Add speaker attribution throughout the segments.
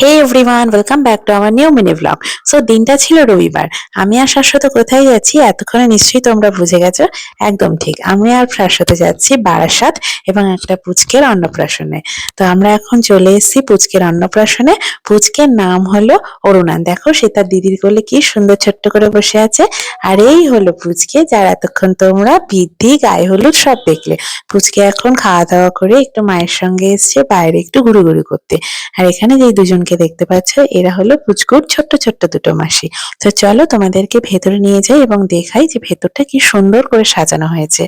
Speaker 1: Hey everyone, welcome back to our new mini blog. So দিনটা ছিল রবিবার। আমি আর শাশ্বত কোথায় যাচ্ছি এতক্ষণে নিশ্চয়ই তোমরা বুঝে গেছো। একদম ঠিক, আমি আর শাশ্বত যাচ্ছি বারাসাত এবং একটা পুচকের অন্নপ্রাশনে। তো আমরা এখন চলে এসেছি পুচকের অন্নপ্রাশনে। পুচকের নাম হলো অরুণান। দেখো সে তার দিদির কোলে কি সুন্দর ছোট্ট করে বসে আছে। আর এই হলো পুচকে, যার এতক্ষণ তোমরা বৃদ্ধি গায়ে হলুদ সব দেখলে। পুচকে এখন খাওয়া দাওয়া করে একটু মায়ের সঙ্গে এসছে বাইরে একটু ঘুরুঘুরি করতে। আর এখানে যে দুজনকে দেখতে পাচ্ছ এরা হলো পুচকুর ছোট্ট ছোট্ট দুটো মাসি। তো চলো তোমাদেরকে ভেতরে নিয়ে যাই এবং দেখাই যে ভেতরটা কি সুন্দর করে সাজানো হয়েছে।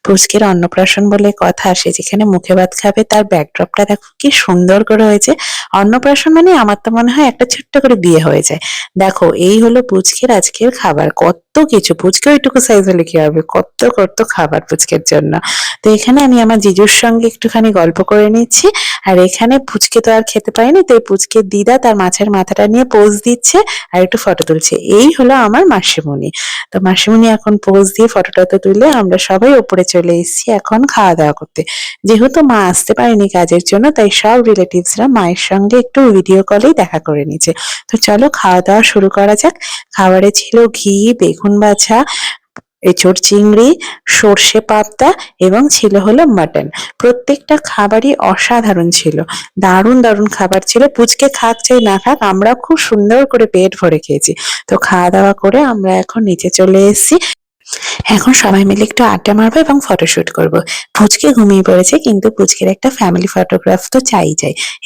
Speaker 1: পুচকের অন্নপ্রাশন বলে কথা, সে যেখানে মুখে ভাত খাবে তার ব্যাকড্রপটা দেখো কি সুন্দর করে হয়েছে। অন্নপ্রাশন মানে আমার তো মনে হয় একটা ছোট্ট করে বিয়ে হয়ে যায়। দেখো এই হলো পুচকের আজকের খাবার, কত কিছু। পুচকে ওইটুকু সাইজ হলে কি হবে, কত কত খাবার পুচকের জন্য। তো এখানে আমি আমার জিজুর সঙ্গে একটুখানি গল্প করে নিচ্ছি। আর এখানে পুচকে তো আর খেতে পায়নি, তো পুচকের দিদা তার মাছের মাথাটা নিয়ে পোজ দিচ্ছে আর একটু ফটো তুলছে। এই হলো আমার মাসিমণি। তো মাসিমণি এখন পোজ দিয়ে ফটোটা তো তুলে আমরা সবাই ওপরে চলে এসেছি এখন খাওয়া দাওয়া করতে। যেহেতু মা আসতে পারেনি কাজের জন্য, তাই সব রিলেটিভসরা মায়ের সঙ্গে একটু ভিডিও কলেই দেখা করে নিচ্ছে। তো চলো খাওয়া দাওয়া শুরু করা যাক। খাবারে ছিল ঘি, বেগুন ভাজা, এঁচোড় চিংড়ি, সর্ষে পাবদা এবং ছিল হলো মাটন। প্রত্যেকটা খাবারই অসাধারণ ছিল, দারুণ দারুণ খাবার ছিল। পুচকে খাক চাই না খাক, আমরা খুব সুন্দর করে পেট ভরে খেয়েছি। তো খাওয়া দাওয়া করে আমরা এখন নিচে চলে এসেছি। এখন সবাই মিলে একটু আড্ডা মারবো এবং ফটোশুট করব। পুচকে ঘুমিয়ে পড়েছে, কিন্তু পুচকের একটা ফ্যামিলি ফটোগ্রাফ তো চাই।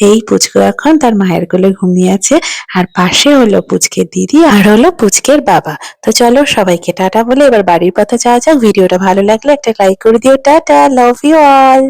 Speaker 1: এই পুচকু এখন তার মায়ের কোলে ঘুমিয়ে আছে, আর পাশে হলো পুচকের দিদি আর হলো পুচকের বাবা। তো চলো সবাইকে টাটা বলে এবার বাড়ির পথে যাওয়া যাক। ভিডিওটা ভালো লাগলে একটা লাইক করে দিও। Tata, love you all.